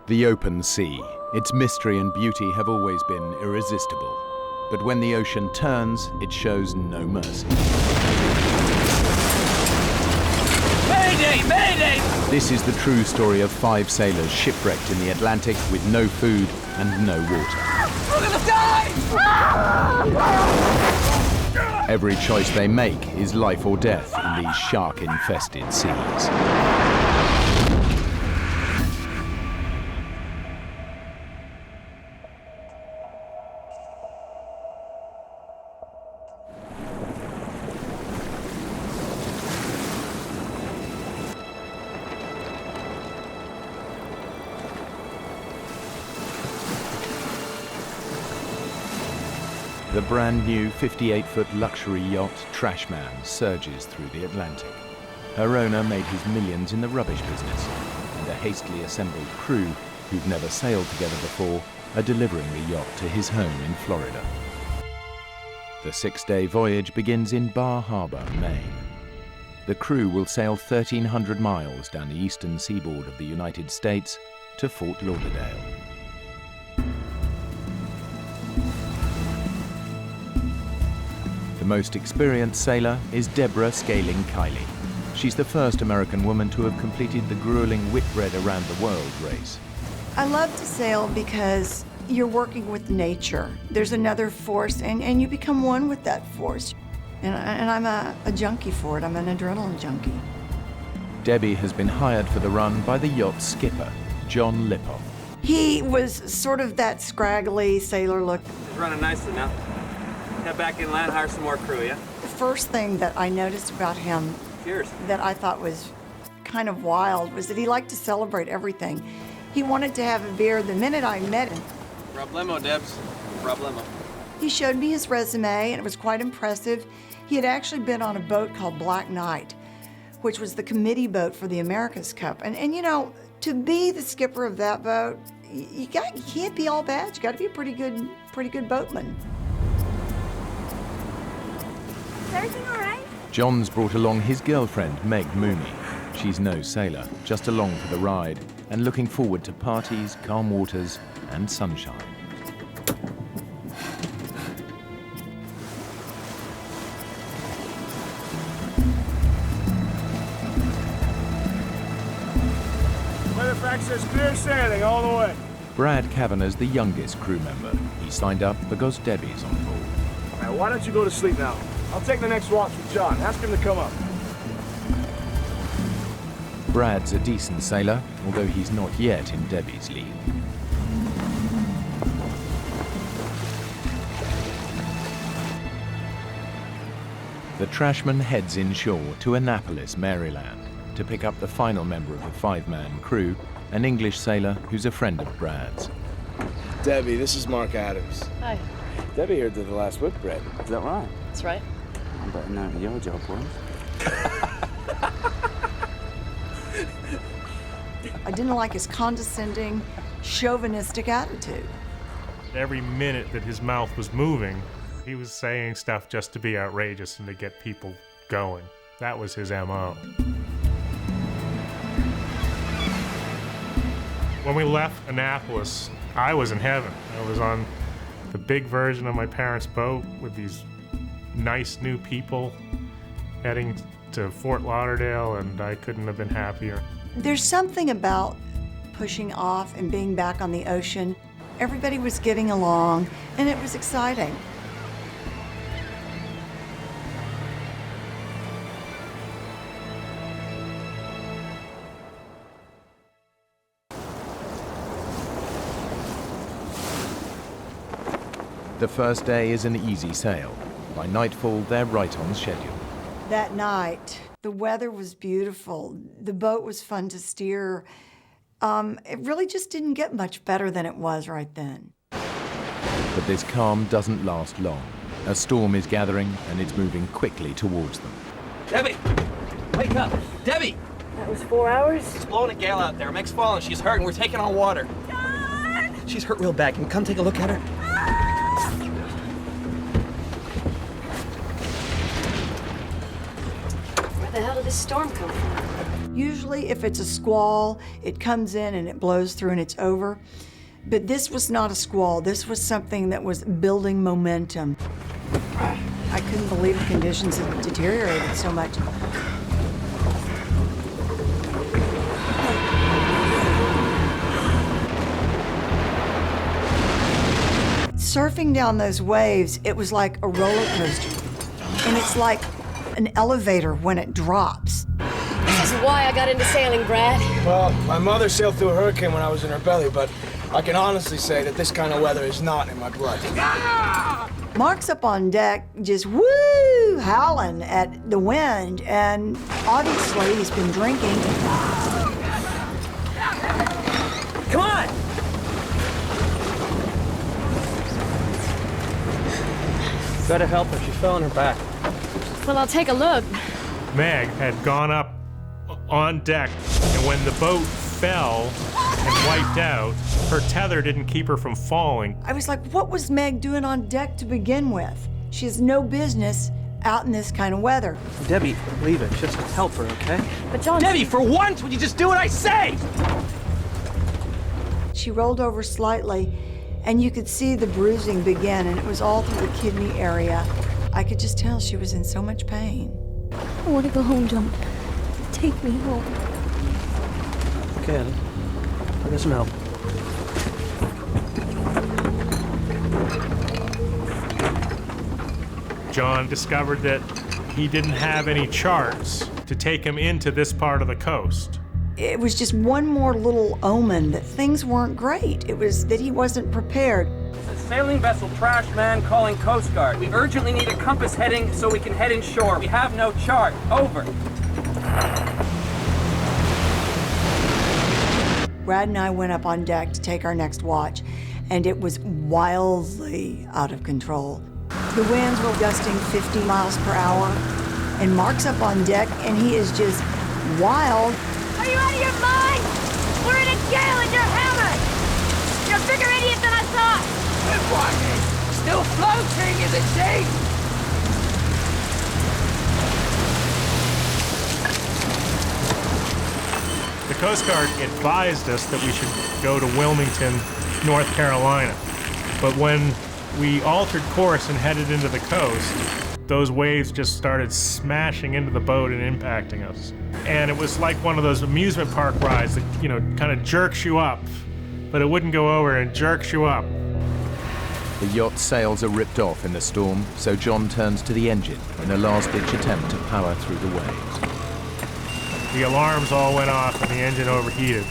The open sea, its mystery and beauty have always been irresistible. But when the ocean turns, it shows no mercy. Mayday! Mayday! This is the true story of 5 sailors shipwrecked in the Atlantic with no food and no water. We're gonna die! Every choice they make is life or death in these shark-infested seas. The brand new 58-foot luxury yacht Trashman surges through the Atlantic. Her owner made his millions in the rubbish business, and a hastily assembled crew who've never sailed together before are delivering the yacht to his home in Florida. The 6-day voyage begins in Bar Harbor, Maine. The crew will sail 1,300 miles down the eastern seaboard of the United States to Fort Lauderdale. The most experienced sailor is Deborah Scaling Kiley. She's the first American woman to have completed the grueling Whitbread around the world race. I love to sail because you're working with nature. There's another force, and you become one with that force. And I'm a junkie for it. I'm an adrenaline junkie. Debbie has been hired for the run by the yacht's skipper, John Lipoff. He was sort of that scraggly sailor look. It's running nicely now. Head back inland, hire some more crew, yeah? The first thing that I noticed about him Cheers. that I thought was kind of wild was that he liked to celebrate everything. He wanted to have a beer the minute I met him. Problemo, Debs. Problemo. He showed me his resume, and it was quite impressive. He had actually been on a boat called Black Knight, which was the committee boat for the America's Cup. And you know, to be the skipper of that boat, you can't be all bad. You got to be a pretty good boatman. Is everything all right? John's brought along his girlfriend, Meg Mooney. She's no sailor, just along for the ride and looking forward to parties, calm waters, and sunshine. Weatherfax says clear sailing all the way. Brad Kavanagh's the youngest crew member. He signed up because Debbie's on board. All right, why don't you go to sleep now? I'll take the next watch with John. Ask him to come up. Brad's a decent sailor, although he's not yet in Debbie's league. The Trashman heads inshore to Annapolis, Maryland, to pick up the final member of the 5-man crew, an English sailor who's a friend of Brad's. Debbie, this is Mark Adams. Hi. Debbie here did the last Whitbread. Is that right? That's right. I'm betting that your job, boys. I didn't like his condescending, chauvinistic attitude. Every minute that his mouth was moving, he was saying stuff just to be outrageous and to get people going. That was his MO. When we left Annapolis, I was in heaven. I was on the big version of my parents' boat with these nice new people heading to Fort Lauderdale, and I couldn't have been happier. There's something about pushing off and being back on the ocean. Everybody was getting along, and it was exciting. The first day is an easy sail. By nightfall, they're right on schedule. That night, the weather was beautiful. The boat was fun to steer. It really just didn't get much better than it was right then. But this calm doesn't last long. A storm is gathering, and it's moving quickly towards them. Debbie! Wake up! Debbie! That was 4 hours? It's blowing a gale out there. Meg's falling. She's hurt, and we're taking on water. John! She's hurt real bad. Can you come take a look at her? Where the hell did this storm come from? Usually if it's a squall, it comes in and it blows through and it's over. But this was not a squall. This was something that was building momentum. I couldn't believe the conditions had deteriorated so much. Surfing down those waves, it was like a roller coaster. And it's like an elevator when it drops. This is why I got into sailing, Brad. Well, my mother sailed through a hurricane when I was in her belly, but I can honestly say that this kind of weather is not in my blood. Mark's up on deck just woo, howling at the wind, and obviously he's been drinking. Come on! Better help her. She fell on her back. Well, I'll take a look. Meg had gone up on deck, and when the boat fell and wiped out, her tether didn't keep her from falling. I was like, what was Meg doing on deck to begin with? She has no business out in this kind of weather. Debbie, leave it. Just help her, okay? But John... Debbie, for once, would you just do what I say? She rolled over slightly, and you could see the bruising begin, and it was all through the kidney area. I could just tell she was in so much pain. I want to go home, John. Take me home. Okay, Ellie. I'll get some help. John discovered that he didn't have any charts to take him into this part of the coast. It was just one more little omen that things weren't great. It was that he wasn't prepared. The sailing vessel Trashman calling Coast Guard. We urgently need a compass heading so we can head inshore. We have no chart. Over. Brad and I went up on deck to take our next watch, and it was wildly out of control. The winds were gusting 50 miles per hour, and Mark's up on deck, and he is just wild. Are you out of your mind? We're in a gale and you're hammered! You're a bigger idiot than I thought! Still floating, isn't she? The Coast Guard advised us that we should go to Wilmington, North Carolina. But when we altered course and headed into the coast, those waves just started smashing into the boat and impacting us. And it was like one of those amusement park rides that, you know, kind of jerks you up, but it wouldn't go over and jerks you up. The yacht's sails are ripped off in the storm, so John turns to the engine in a last-ditch attempt to power through the waves. The alarms all went off and the engine overheated.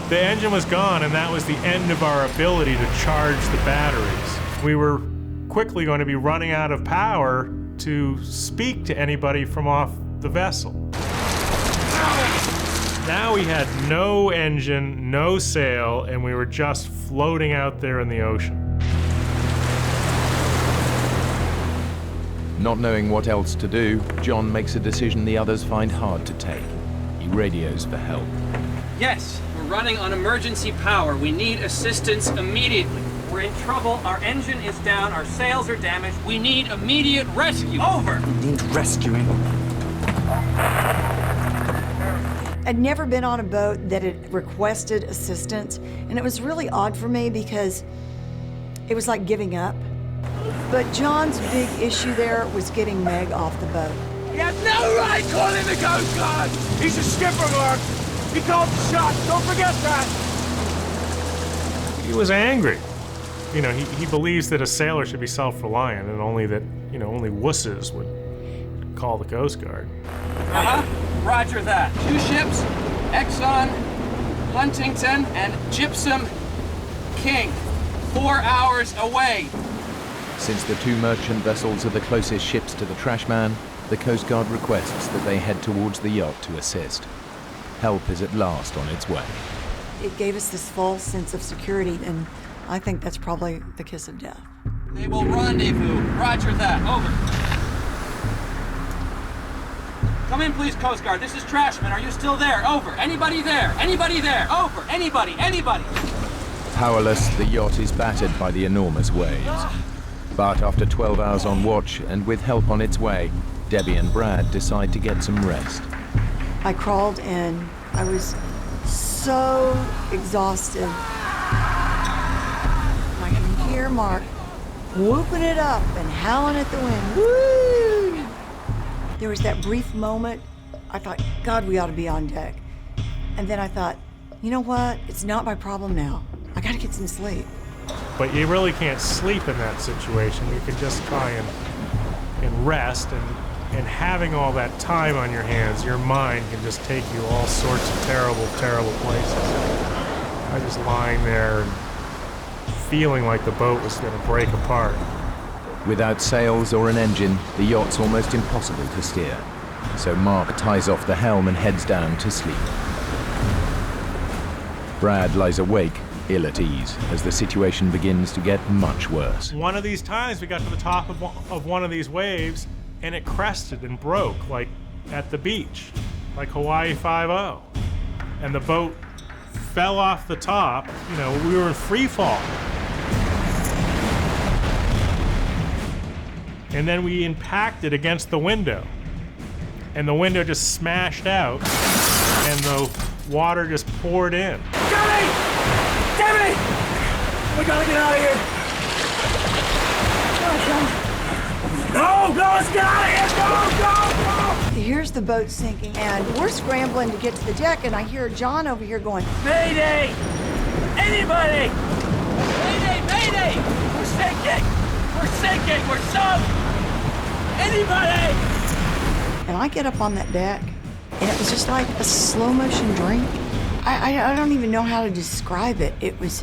The engine was gone, and that was the end of our ability to charge the batteries. We were quickly going to be running out of power to speak to anybody from off the vessel. Now we had no engine, no sail, and we were just floating out there in the ocean. Not knowing what else to do, John makes a decision the others find hard to take. He radios for help. Yes, we're running on emergency power. We need assistance immediately. We're in trouble. Our engine is down. Our sails are damaged. We need immediate rescue. Over. Need rescuing. I'd never been on a boat that had requested assistance, and it was really odd for me because it was like giving up. But John's big issue there was getting Meg off the boat. You have no right calling the Coast Guard! He's a skipper, Mark! He called the shots, don't forget that! He was angry. You know, he believes that a sailor should be self-reliant and only that, you know, only wusses would call the Coast Guard. Roger that. 2 ships, Exxon, Huntington, and Gypsum King. 4 hours away. Since the 2 merchant vessels are the closest ships to the Trashman, the Coast Guard requests that they head towards the yacht to assist. Help is at last on its way. It gave us this false sense of security, and I think that's probably the kiss of death. They will rendezvous. Roger that. Over. Come in, please, Coast Guard. This is Trashman. Are you still there? Over. Anybody there? Anybody there? Over. Anybody? Anybody? Powerless, the yacht is battered by the enormous waves. But after 12 hours on watch and with help on its way, Debbie and Brad decide to get some rest. I crawled in. I was so exhausted. I can hear Mark whooping it up and howling at the wind. Woo! There was that brief moment. I thought, God, we ought to be on deck. And then I thought, you know what? It's not my problem now. I gotta get some sleep. But you really can't sleep in that situation. You can just try and rest, and having all that time on your hands, your mind can just take you all sorts of terrible, terrible places. I was lying there and feeling like the boat was going to break apart. Without sails or an engine, the yacht's almost impossible to steer. So Mark ties off the helm and heads down to sleep. Brad lies awake, ill at ease, as the situation begins to get much worse. One of these times we got to the top of one of these waves, and it crested and broke, like at the beach, like Hawaii 5-0. And the boat fell off the top. You know, we were in free fall. And then we impacted against the window. And the window just smashed out, and the water just poured in. Damn it! We gotta get out of here! Go, let's get out of here! Go! Here's the boat sinking, and we're scrambling to get to the deck, and I hear John over here going, Mayday! Anybody! Mayday! We're sinking! We're sunk! Anybody! and I get up on that deck, and it was just like a slow motion drink. I don't even know how to describe it. It was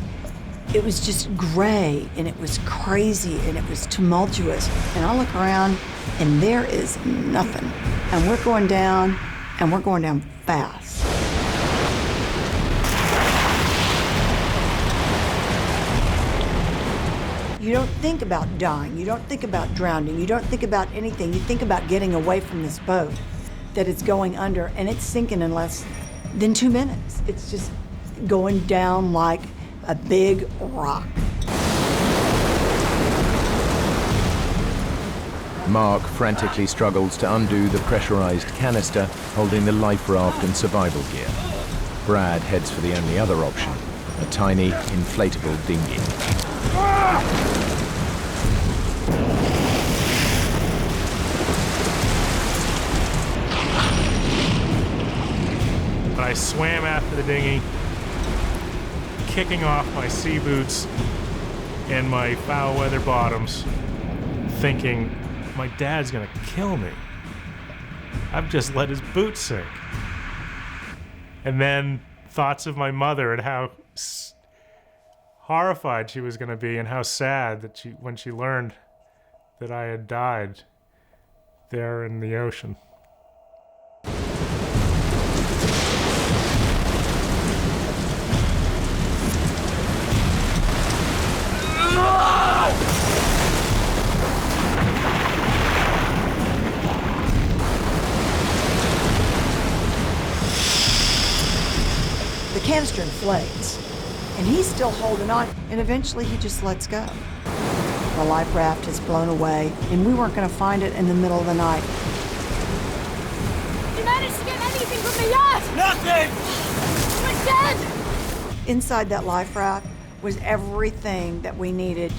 just gray, and it was crazy, and it was tumultuous. And I look around, and there is nothing. And we're going down, and we're going down fast. You don't think about dying. You don't think about drowning. You don't think about anything. You think about getting away from this boat that it's going under, and it's sinking in less than 2 minutes. It's just going down like a big rock. Mark frantically struggles to undo the pressurized canister holding the life raft and survival gear. Brad heads for the only other option, a tiny, inflatable dinghy. But I swam after the dinghy, kicking off my sea boots and my foul weather bottoms, thinking, my dad's gonna kill me. I've just let his boots sink. And then thoughts of my mother and how horrified she was gonna be, and how sad that when she learned that I had died there in the ocean. The canister inflates, and he's still holding on, and eventually he just lets go. The life raft is blown away, and we weren't going to find it in the middle of the night. You managed to get anything from the yacht! Nothing! We're dead! Inside that life raft was everything that we needed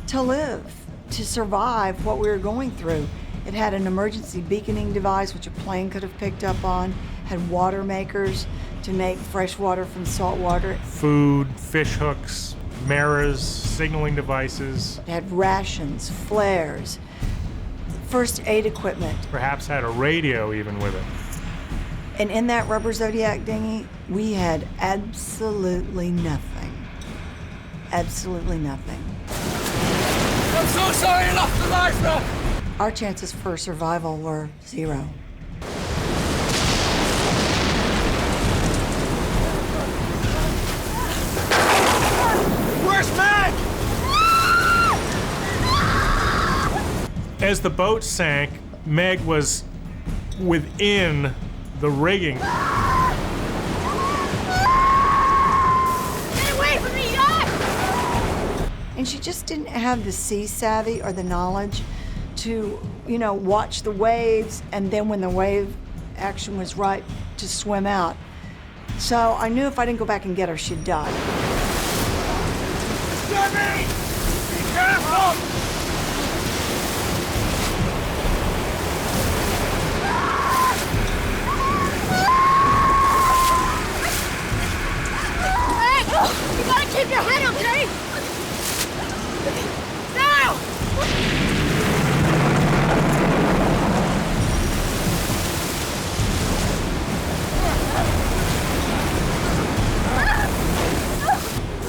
to live, to survive what we were going through. It had an emergency beaconing device, which a plane could have picked up on, had water makers to make fresh water from salt water. Food, fish hooks, mirrors, signaling devices. It had rations, flares, first aid equipment. Perhaps had a radio even with it. And in that rubber Zodiac dinghy, we had absolutely nothing. Absolutely nothing. I'm so sorry I lost the life raft! Our chances for survival were 0. Where's Meg? As the boat sank, Meg was within the rigging. Get away from the yacht! And she just didn't have the sea savvy or the knowledge to, watch the waves, and then when the wave action was right, to swim out. So I knew if I didn't go back and get her, she'd die. Jimmy! Be careful! Hey! You gotta keep your head, okay? Now!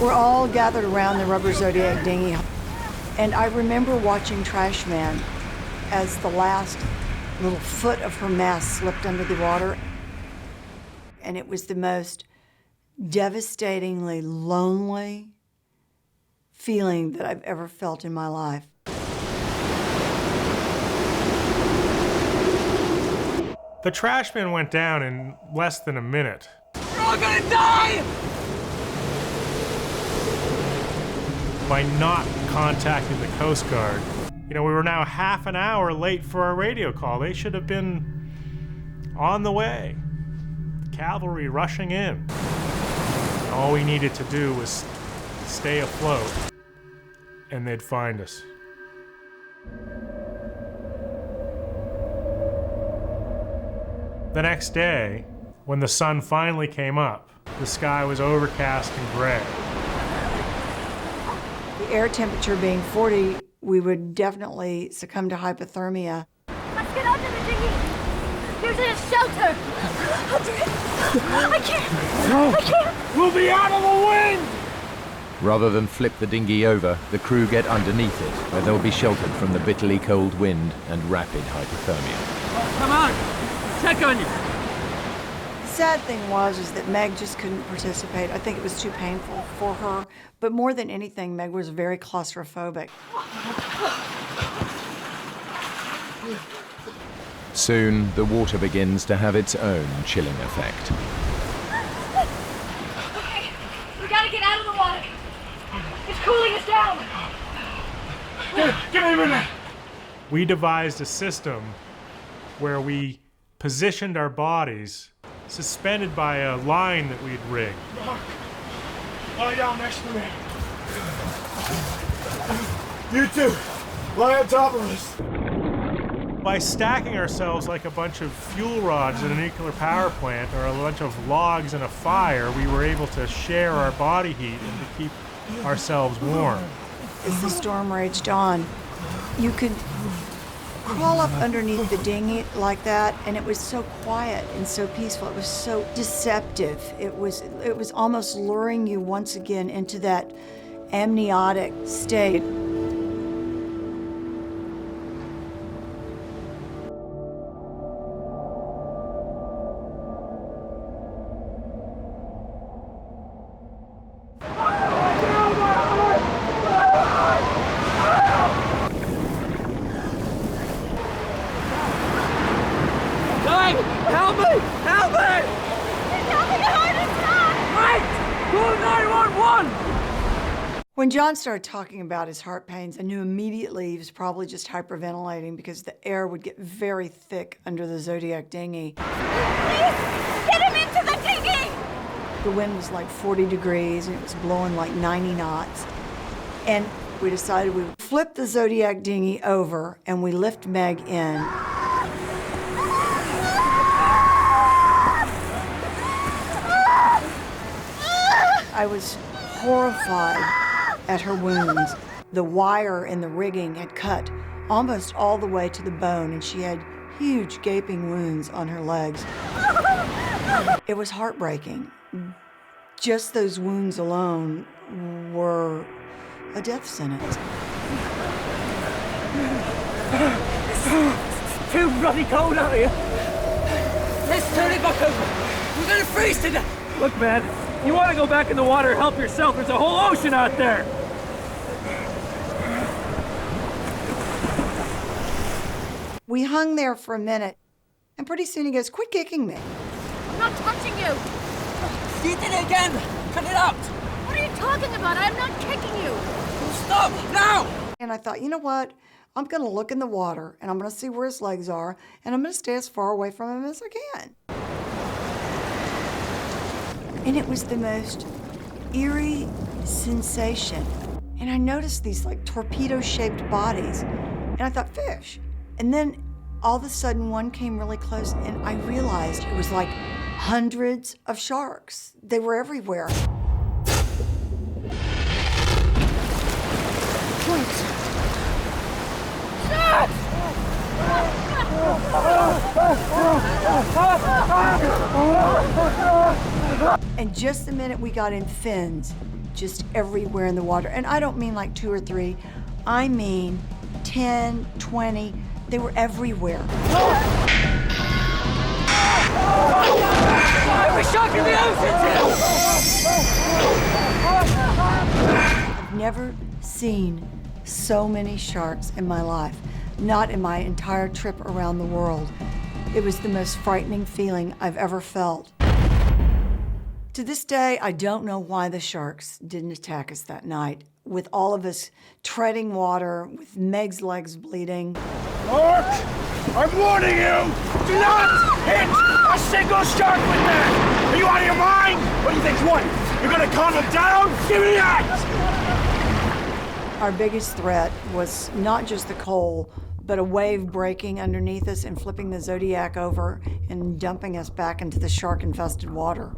We're all gathered around the rubber Zodiac dinghy, and I remember watching Trashman as the last little foot of her mast slipped under the water, and it was the most devastatingly lonely feeling that I've ever felt in my life. The Trashman went down in less than a minute. We're all gonna die! By not contacting the Coast Guard. You know, we were now half an hour late for our radio call. They should have been on the way. The cavalry rushing in. All we needed to do was stay afloat, and they'd find us. The next day, when the sun finally came up, the sky was overcast and gray. The air temperature being 40, we would definitely succumb to hypothermia. Let's get under the dinghy. There's a shelter. I can't. No! I can't. We'll be out of the wind! Rather than flip the dinghy over, the crew get underneath it, where they'll be sheltered from the bitterly cold wind and rapid hypothermia. Come on, check on you. The sad thing was that Meg just couldn't participate. I think it was too painful for her. But more than anything, Meg was very claustrophobic. Soon, the water begins to have its own chilling effect. Okay, we gotta get out of the water. It's cooling us down. Give me a minute! We devised a system where we positioned our bodies suspended by a line that we'd rigged. Lie down next to me. You two, lie on top of us. By stacking ourselves like a bunch of fuel rods in a nuclear power plant or a bunch of logs in a fire, we were able to share our body heat and to keep ourselves warm. As the storm raged on, you could crawl up underneath the dinghy like that, and it was so quiet and so peaceful. It was so deceptive. It was almost luring you once again into that amniotic state. Help me! Help me! It's having a heart attack! Right! Call 911! When John started talking about his heart pains, I knew immediately he was probably just hyperventilating because the air would get very thick under the Zodiac dinghy. Please, get him into the dinghy! The wind was like 40 degrees and it was blowing like 90 knots. And we decided we would flip the Zodiac dinghy over and we lift Meg in. I was horrified at her wounds. The wire in the rigging had cut almost all the way to the bone, and she had huge gaping wounds on her legs. It was heartbreaking. Just those wounds alone were a death sentence. It's too bloody cold out here. Let's turn it back over. We're gonna freeze to death. Look, man, you want to go back in the water and help yourself. There's a whole ocean out there. We hung there for a minute, and pretty soon he goes, "Quit kicking me." I'm not touching you! You did it again! Cut it out! What are you talking about? I'm not kicking you! Stop! Now! And I thought, you know what? I'm going to look in the water, and I'm going to see where his legs are, and I'm going to stay as far away from him as I can. And it was the most eerie sensation. And I noticed these like torpedo-shaped bodies, and I thought, fish. And then all of a sudden one came really close, and I realized it was like hundreds of sharks. They were everywhere. And just the minute we got in, fins just everywhere in the water. And I don't mean like 2 or 3, I mean 10, 20, they were everywhere. Every shark in the ocean! I've never seen so many sharks in my life, not in my entire trip around the world. It was the most frightening feeling I've ever felt. To this day, I don't know why the sharks didn't attack us that night, with all of us treading water, with Meg's legs bleeding. Mark, I'm warning you! Do not hit a single shark with that! Are you out of your mind? What do you think? What? You're gonna calm them down? Give me that! Our biggest threat was not just the coal, but a wave breaking underneath us and flipping the Zodiac over and dumping us back into the shark-infested water.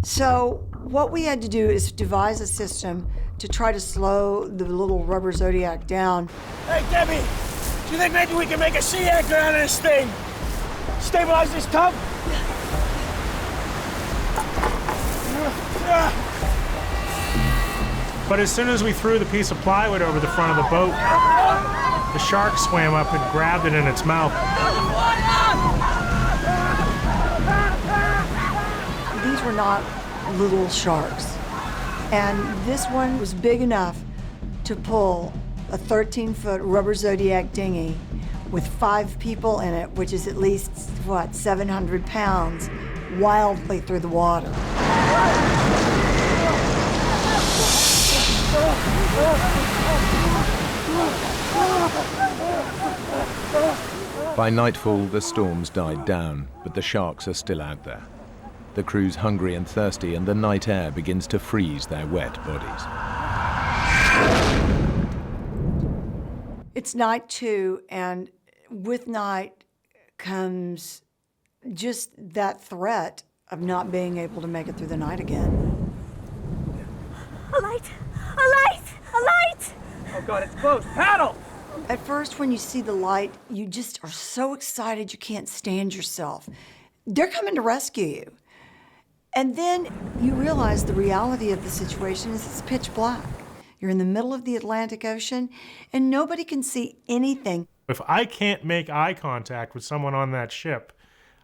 So what we had to do is devise a system to try to slow the little rubber Zodiac down. Hey, Debbie, do you think maybe we can make a sea anchor out of this thing? Stabilize this tub? But as soon as we threw the piece of plywood over the front of the boat, the shark swam up and grabbed it in its mouth. These were not little sharks. And this one was big enough to pull a 13-foot rubber Zodiac dinghy with 5 people in it, which is at least, 700 pounds, wildly through the water. By nightfall, the storms died down, but the sharks are still out there. The crew's hungry and thirsty, and the night air begins to freeze their wet bodies. It's night 2, and with night comes just that threat of not being able to make it through the night again. A light! A light! A light! Oh God, it's close. Paddle! At first, when you see the light, you just are so excited you can't stand yourself. They're coming to rescue you. And then you realize the reality of the situation is it's pitch black. You're in the middle of the Atlantic Ocean, and nobody can see anything. If I can't make eye contact with someone on that ship,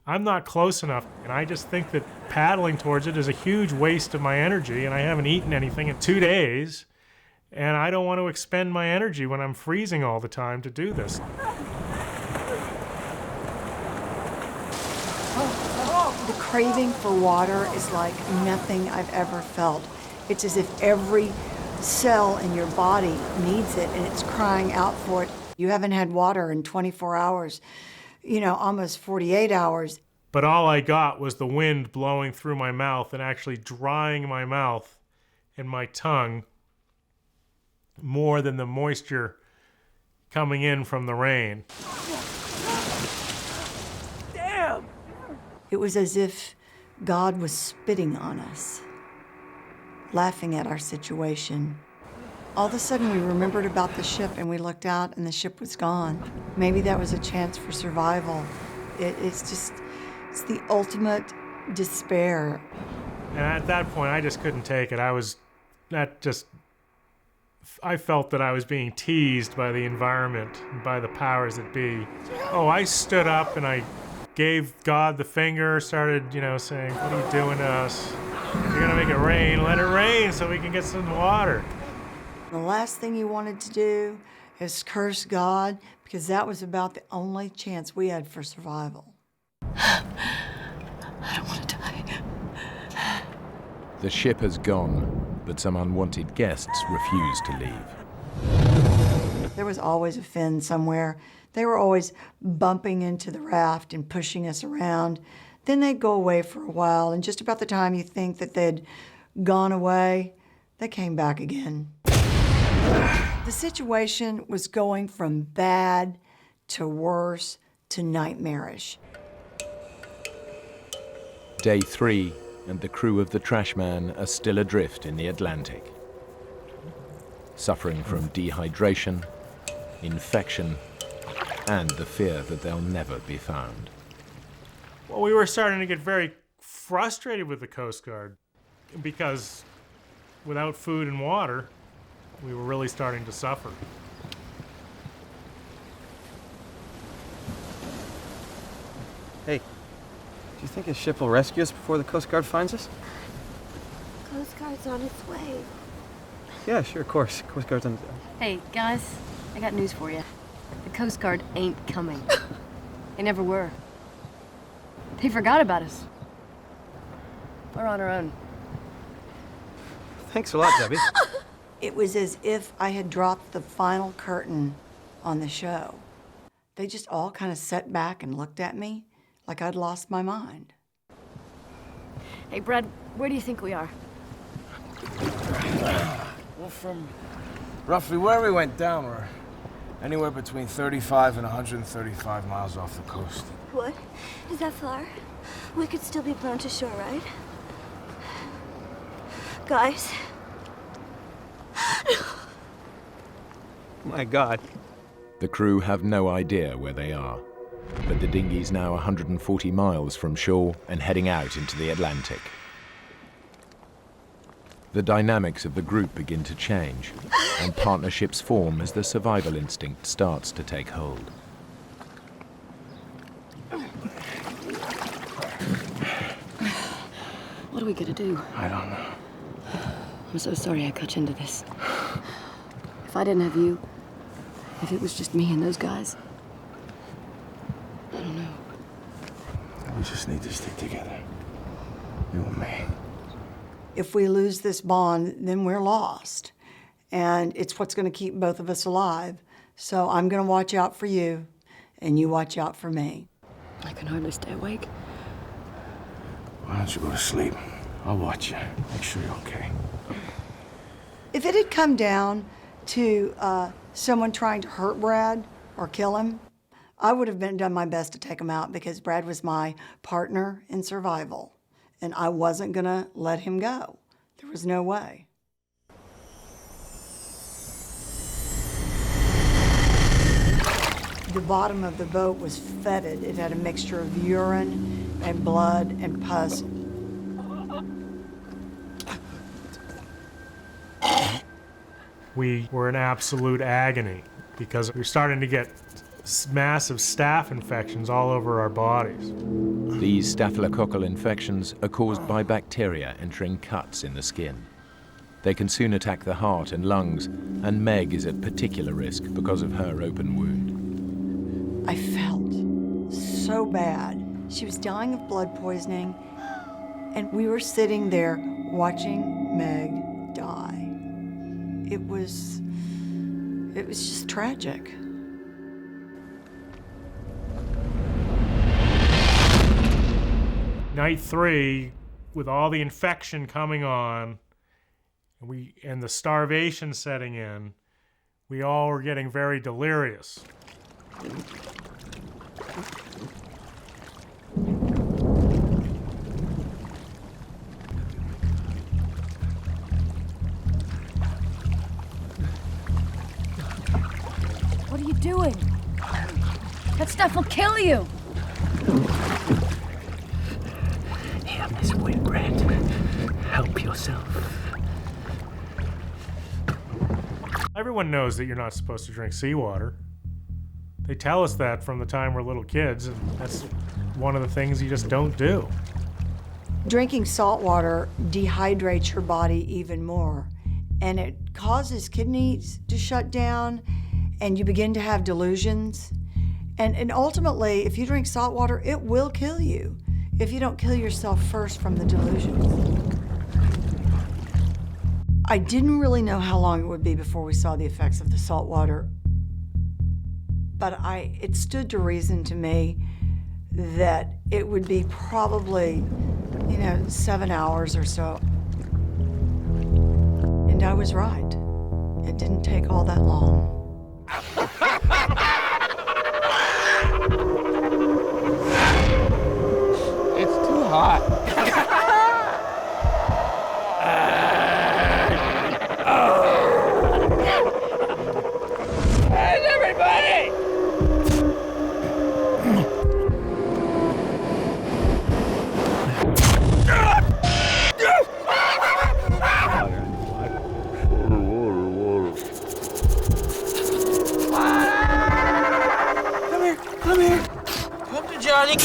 I'm not close enough. And I just think that paddling towards it is a huge waste of my energy, and I haven't eaten anything in 2 days. And I don't want to expend my energy when I'm freezing all the time to do this. The craving for water is like nothing I've ever felt. It's as if every cell in your body needs it and it's crying out for it. You haven't had water in 24 hours, almost 48 hours. But all I got was the wind blowing through my mouth and actually drying my mouth and my tongue more than the moisture coming in from the rain. Damn! It was as if God was spitting on us, laughing at our situation. All of a sudden, we remembered about the ship, and we looked out, and the ship was gone. Maybe that was a chance for survival. It's the ultimate despair. And at that point, I just couldn't take it. I felt that I was being teased by the environment, and by the powers that be. Oh, I stood up and I gave God the finger, started, saying, what are you doing to us? You're gonna make it rain, let it rain so we can get some water. The last thing you wanted to do is curse God, because that was about the only chance we had for survival. I don't want to die. The ship has gone, but some unwanted guests refuse to leave. There was always a fin somewhere. They were always bumping into the raft and pushing us around. Then they'd go away for a while, and just about the time you think that they'd gone away, they came back again. The situation was going from bad to worse to nightmarish. Day 3, and the crew of the Trashman are still adrift in the Atlantic, suffering from dehydration, infection, and the fear that they'll never be found. Well, we were starting to get very frustrated with the Coast Guard because without food and water, we were really starting to suffer. Hey, do you think a ship will rescue us before the Coast Guard finds us? Coast Guard's on its way. Yeah, sure, of course. Coast Guard's on... Hey, guys, I got news for you. The Coast Guard ain't coming. They never were. They forgot about us. We're on our own. Thanks a lot, Debbie. It was as if I had dropped the final curtain on the show. They just all kind of sat back and looked at me like I'd lost my mind. Hey, Brad, where do you think we are? Well, from roughly where we went down, we're anywhere between 35 and 135 miles off the coast. What? Is that far? We could still be blown to shore, right? Guys? My God. The crew have no idea where they are, but the dinghy's now 140 miles from shore and heading out into the Atlantic. The dynamics of the group begin to change, and partnerships form as the survival instinct starts to take hold. What are we gonna do? I don't know. I'm so sorry I cut you into this. If I didn't have you, if it was just me and those guys, I don't know. We just need to stick together. You and me. If we lose this bond, then we're lost. And it's what's going to keep both of us alive. So I'm going to watch out for you, and you watch out for me. I can hardly stay awake. Why don't you go to sleep? I'll watch you. Make sure you're okay. If it had come down to someone trying to hurt Brad or kill him, I would have done my best to take him out because Brad was my partner in survival. And I wasn't going to let him go. There was no way. The bottom of the boat was fetid. It had a mixture of urine and blood and pus. We were in absolute agony because we were starting to get massive staph infections all over our bodies. These staphylococcal infections are caused by bacteria entering cuts in the skin. They can soon attack the heart and lungs, and Meg is at particular risk because of her open wound. I felt so bad. She was dying of blood poisoning, and we were sitting there watching Meg die. It was just tragic. Night 3, with all the infection coming on, and the starvation setting in, we all were getting very delirious. What are you doing? That stuff will kill you! Here, Miss Whitbread. Help yourself. Everyone knows that you're not supposed to drink seawater. They tell us that from the time we're little kids, and that's one of the things you just don't do. Drinking salt water dehydrates your body even more, and it causes kidneys to shut down, and you begin to have delusions. And ultimately, if you drink salt water, it will kill you if you don't kill yourself first from the delusions. I didn't really know how long it would be before we saw the effects of the salt water, but it stood to reason to me that it would be probably, 7 hours or so. And I was right. It didn't take all that long. It's too hot. Where's everybody? Come here. Come to Johnny.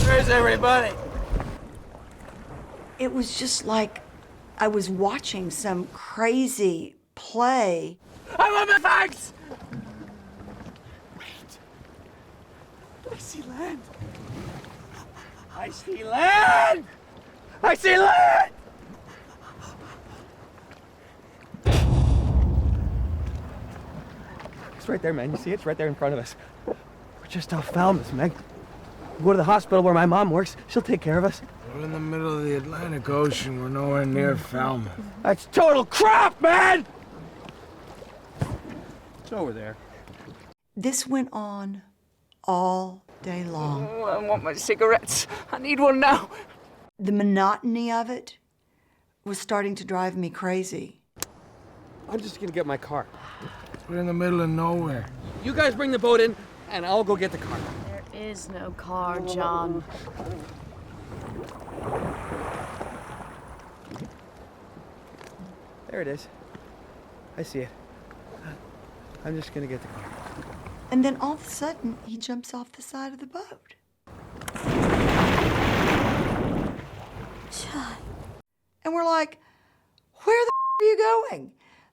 Where's everybody? It was just like I was watching some crazy play. I want my bags! Wait. I see land. I see land! I see land! It's right there, man. You see it? It's right there in front of us. We're just off Falmouth, Meg. We'll go to the hospital where my mom works. She'll take care of us. We're in the middle of the Atlantic Ocean. We're nowhere near Falmouth. That's total crap, man! It's over there. This went on all day long. Oh, I want my cigarettes. I need one now. The monotony of it was starting to drive me crazy. I'm just gonna get my car. We're in the middle of nowhere. You guys bring the boat in, and I'll go get the car. There is no car, John. There it is. I see it. I'm just gonna get the car. And then all of a sudden, he jumps off the side of the boat. John. And we're like, where the are you going?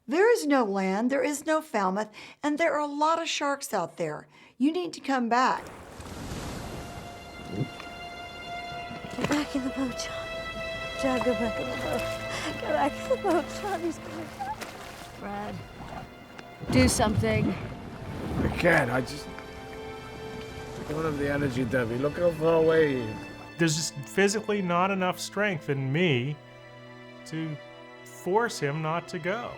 There is no land, there is no Falmouth, and there are a lot of sharks out there. You need to come back. Get back in the boat, John. John, go back in the boat. Get back in the boat, John. He's coming back. Brad, do something. I can't. I don't have the energy, Debbie. Look how far away he is. There's just physically not enough strength in me to force him not to go.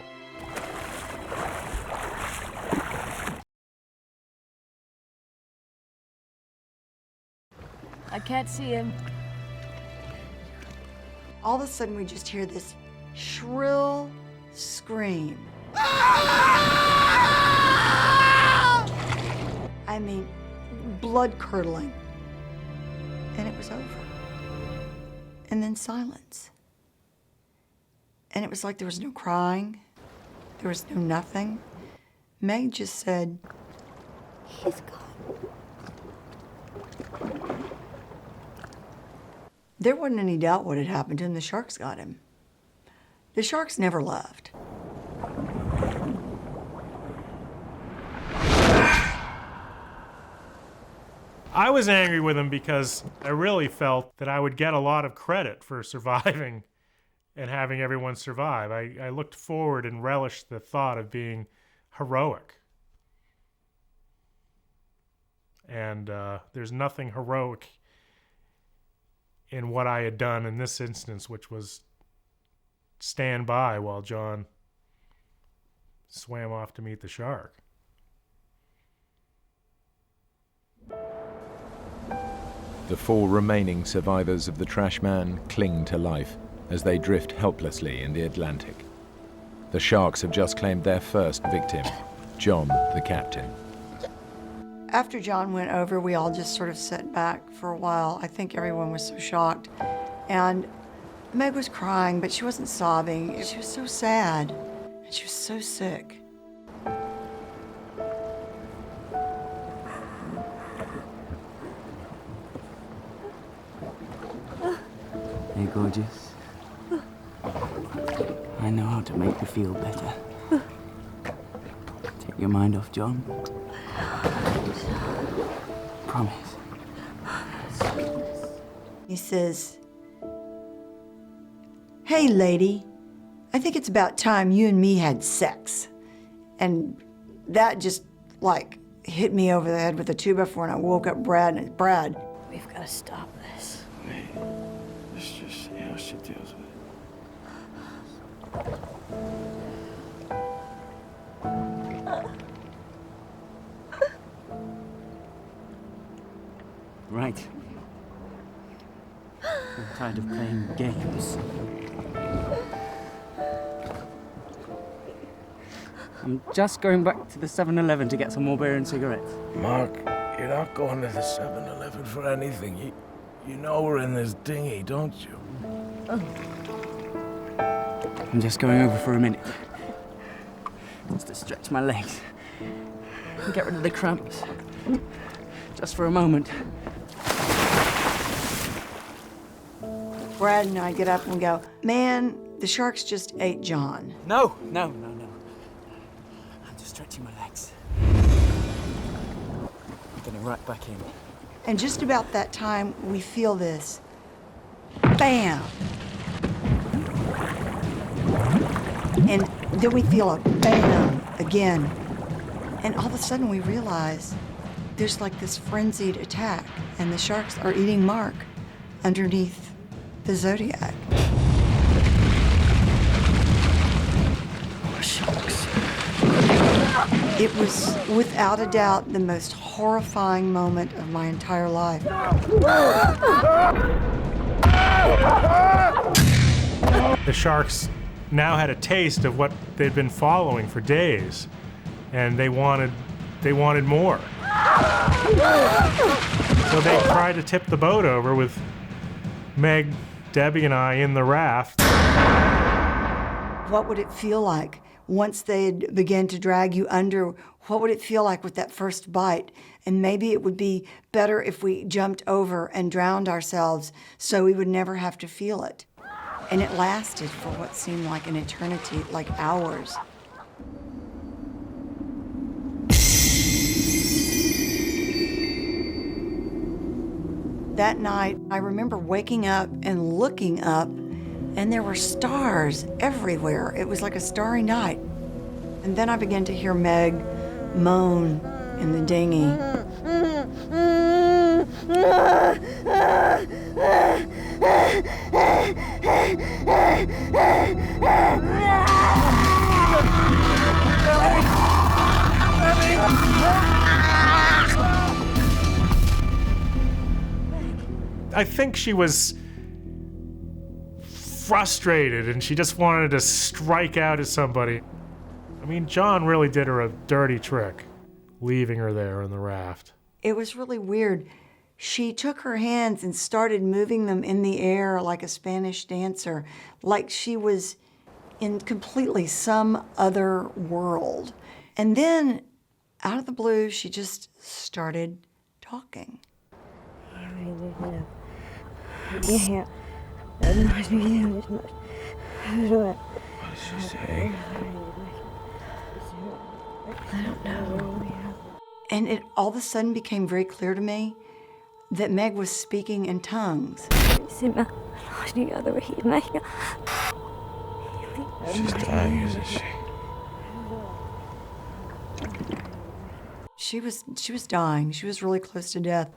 I can't see him. All of a sudden, we just hear this shrill scream. I mean, blood-curdling. And it was over. And then silence. And it was like there was no crying. There was no nothing. Meg just said, He's gone. there wasn't any doubt what had happened to him. The sharks got him. The sharks never left. I was angry with him because I really felt that I would get a lot of credit for surviving and having everyone survive. I looked forward and relished the thought of being heroic. And there's nothing heroic in what I had done in this instance, which was stand by while John swam off to meet the shark. The 4 remaining survivors of the Trashman cling to life as they drift helplessly in the Atlantic. The sharks have just claimed their first victim, John, the captain. After John went over, we all just sort of sat back for a while. I think everyone was so shocked. And Meg was crying, but she wasn't sobbing. She was so sad. And she was so sick. Hey, gorgeous. I know how to make you feel better. Take your mind off John. Promise. He says, "Hey, lady, I think it's about time you and me had sex." And that just like, hit me over the head with a 2x4, and I woke up Brad, and Brad. We've got to stop this. Hey, let's just see how she deals with it. Right. I'm tired of playing games. I'm just going back to the 7-Eleven to get some more beer and cigarettes. Mark, you're not going to the 7-Eleven for anything. You know we're in this dinghy, don't you? I'm just going over for a minute. Just to stretch my legs. And get rid of the cramps. Just for a moment. Brad and I get up and go, man, the sharks just ate John. No. I'm just stretching my legs. Getting right back in. And just about that time, we feel this. Bam! And then we feel a bam again. And all of a sudden we realize there's like this frenzied attack, and the sharks are eating Mark underneath the Zodiac. Oh, sharks. It was, without a doubt, the most horrifying moment of my entire life. The sharks now had a taste of what they'd been following for days, and they wanted more. So they tried to tip the boat over with Meg, Debbie, and I in the raft. What would it feel like once they began to drag you under? What would it feel like with that first bite? And maybe it would be better if we jumped over and drowned ourselves so we would never have to feel it. And it lasted for what seemed like an eternity, like hours. That night, I remember waking up and looking up, and there were stars everywhere. It was like a starry night. And then I began to hear Meg moan in the dinghy. I think she was frustrated and she just wanted to strike out at somebody. I mean, John really did her a dirty trick, leaving her there in the raft. It was really weird. She took her hands and started moving them in the air like a Spanish dancer, like she was in completely some other world. And then, out of the blue, she just started talking. What did she say? I don't know. And it all of a sudden became very clear to me that Meg was speaking in tongues. She's dying, isn't she? She was dying. She was really close to death.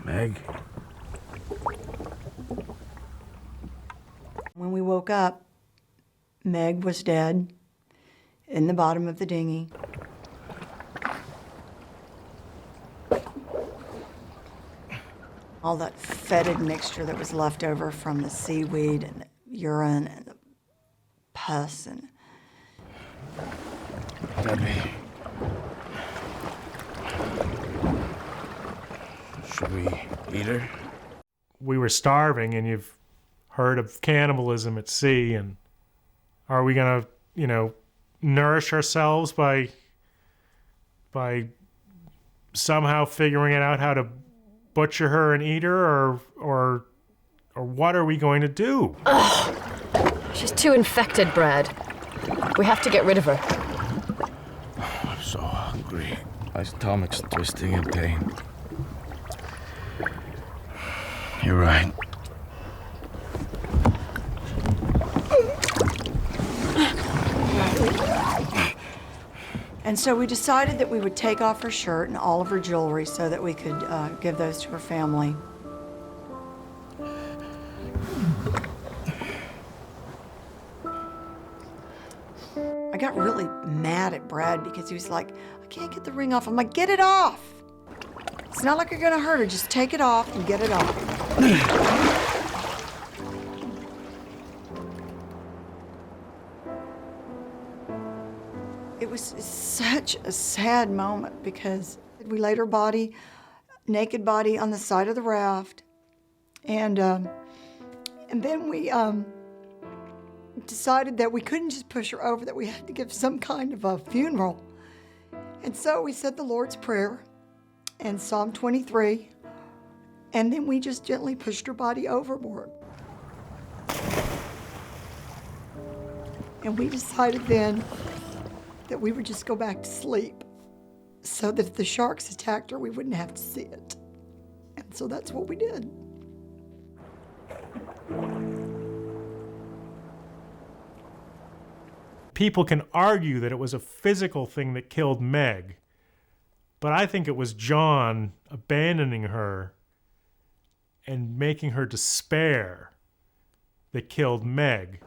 Meg? When we woke up, Meg was dead in the bottom of the dinghy. All that fetid mixture that was left over from the seaweed and the urine and the pus and... Debbie. Should we eat her? We were starving, and you've heard of cannibalism at sea, and are we gonna, nourish ourselves by somehow figuring it out how to butcher her and eat her, or what are we going to do? Ugh. She's too infected, Brad. We have to get rid of her. I'm My stomach's twisting in pain. You're right. And so we decided that we would take off her shirt and all of her jewelry so that we could give those to her family. I got really mad at Brad because he was like, I can't get the ring off. I'm like, get it off. It's not like you're gonna hurt her. Just take it off and get it off. It was such a sad moment because we laid her body, naked body, on the side of the raft, and then we decided that we couldn't just push her over, that we had to give some kind of a funeral. And so we said the Lord's Prayer and Psalm 23, and then we just gently pushed her body overboard. And we decided then that we would just go back to sleep so that if the sharks attacked her, we wouldn't have to see it. And so that's what we did. People can argue that it was a physical thing that killed Meg, but I think it was John abandoning her and making her despair that killed Meg.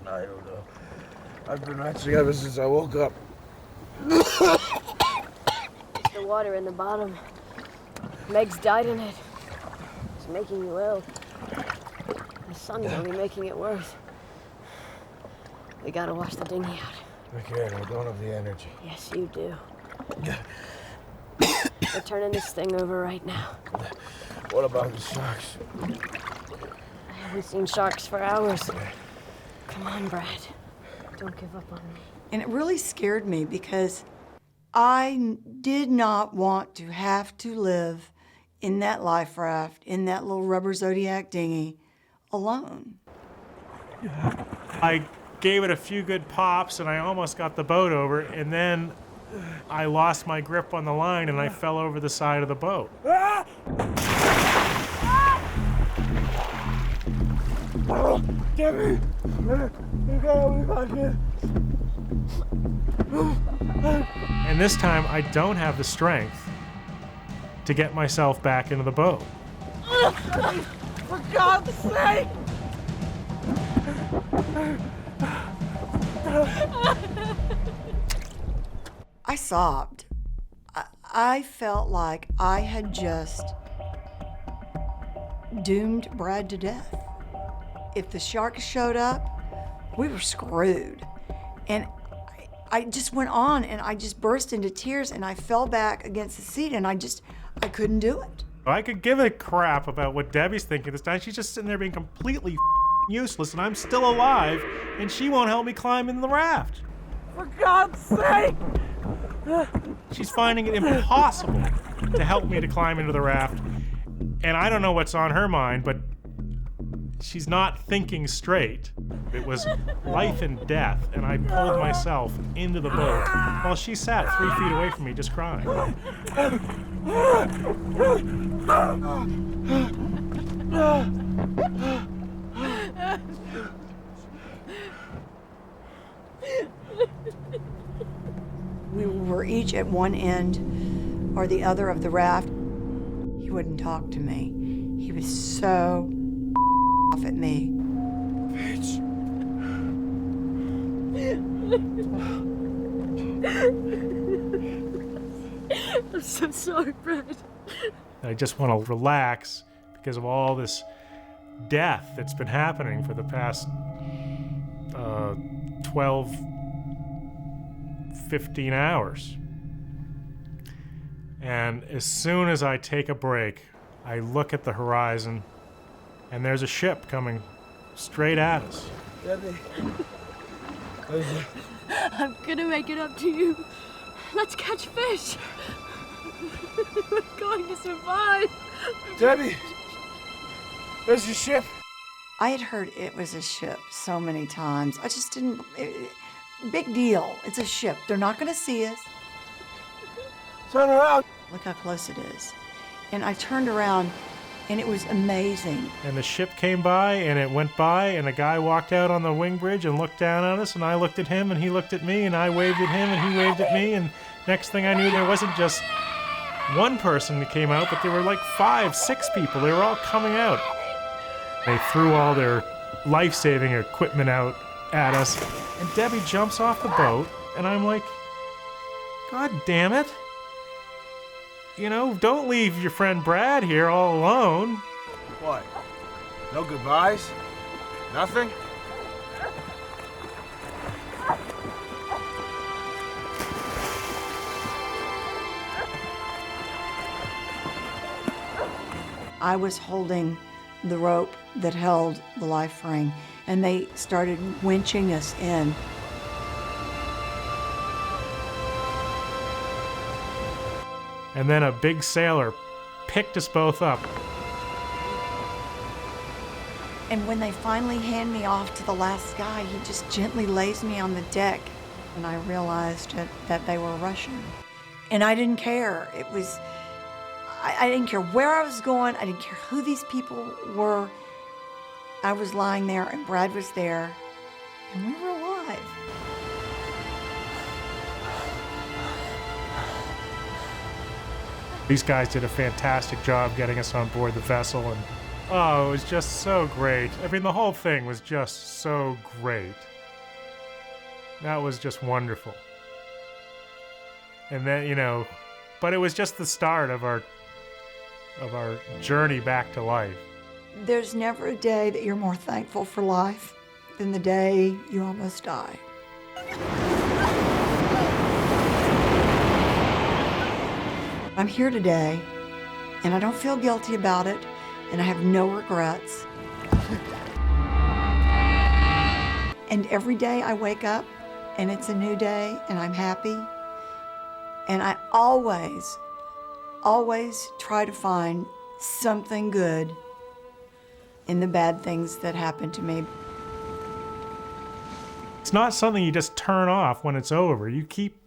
I don't know. I've been retching ever since I woke up. It's the water in the bottom. Meg's died in it. It's making you ill. The sun's only making it worse. We gotta wash the dinghy out. I can't. I don't have the energy. Yes, you do. We're turning this thing over right now. What about the sharks? I haven't seen sharks for hours. Come on, Brad. Don't give up on me. And it really scared me because I did not want to have to live in that life raft, in that little rubber Zodiac dinghy, alone. I gave it a few good pops and I almost got the boat over, and then I lost my grip on the line and I fell over the side of the boat. Get me! You gotta be back here. And this time I don't have the strength to get myself back into the boat. For God's sake! I sobbed. I felt like I had just doomed Brad to death. If the sharks showed up, we were screwed. And I just went on and I just burst into tears and I fell back against the seat and I couldn't do it. I could give a crap about what Debbie's thinking this time. She's just sitting there being completely useless, and I'm still alive, and she won't help me climb in the raft. For God's sake! She's finding it impossible to help me to climb into the raft, and I don't know what's on her mind, but she's not thinking straight. It was life and death, and I pulled myself into the boat while she sat 3 feet away from me just crying. We were each at one end or the other of the raft. He wouldn't talk to me. He was so off at me. Bitch. I'm so sorry, Brad. I just want to relax because of all this death that's been happening for the past 12, 15 hours. And as soon as I take a break, I look at the horizon, and there's a ship coming straight at us. Debbie. I'm gonna make it up to you. Let's catch fish. We're going to survive. Debbie, there's your ship. I had heard it was a ship so many times. I just didn't. Big deal. It's a ship. They're not going to see us. Turn around. Look how close it is. And I turned around, and it was amazing. And the ship came by, and it went by, and a guy walked out on the wing bridge and looked down on us, and I looked at him, and he looked at me, and I waved at him, and he waved at me, and next thing I knew, there wasn't just one person that came out, but there were like 5, 6 people. They were all coming out. They threw all their life-saving equipment out at us, and Debbie jumps off the boat, and I'm like, God damn it. You know, don't leave your friend Brad here all alone. What? No goodbyes? Nothing? I was holding the rope that held the life ring, and they started winching us in. And then a big sailor picked us both up. And when they finally hand me off to the last guy, he just gently lays me on the deck, and I realized that they were Russian. And I didn't care. It was, I didn't care where I was going. I didn't care who these people were. I was lying there, and Brad was there, and we were alive. These guys did a fantastic job getting us on board the vessel, and oh, it was just so great. I mean, the whole thing was just so great. That was just wonderful. And then, you know, but it was just the start of our journey back to life. There's never a day that you're more thankful for life than the day you almost die. I'm here today, and I don't feel guilty about it, and I have no regrets. And every day I wake up, and it's a new day, and I'm happy. And I always try to find something good in the bad things that happen to me. It's not something you just turn off when it's over. You keep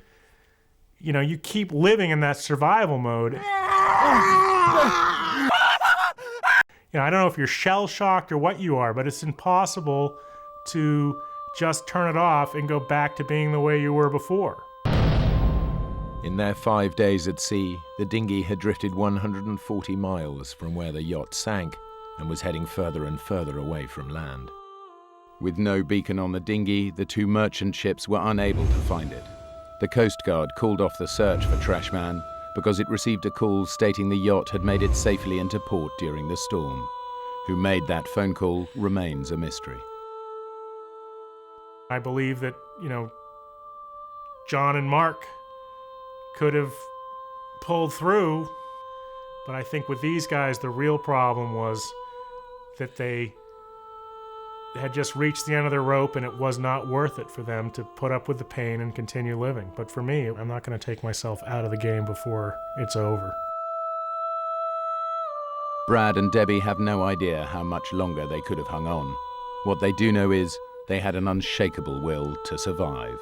living in that survival mode. I don't know if you're shell-shocked or what you are, but it's impossible to just turn it off and go back to being the way you were before. In their 5 days at sea, the dinghy had drifted 140 miles from where the yacht sank and was heading further and further away from land. With no beacon on the dinghy, the 2 merchant ships were unable to find it. The Coast Guard called off the search for Trashman because it received a call stating the yacht had made it safely into port during the storm. Who made that phone call remains a mystery. I believe that, John and Mark could have pulled through, but I think with these guys, the real problem was that they had just reached the end of their rope and it was not worth it for them to put up with the pain and continue living. But for me, I'm not going to take myself out of the game before it's over. Brad and Debbie have no idea how much longer they could have hung on. What they do know is they had an unshakable will to survive.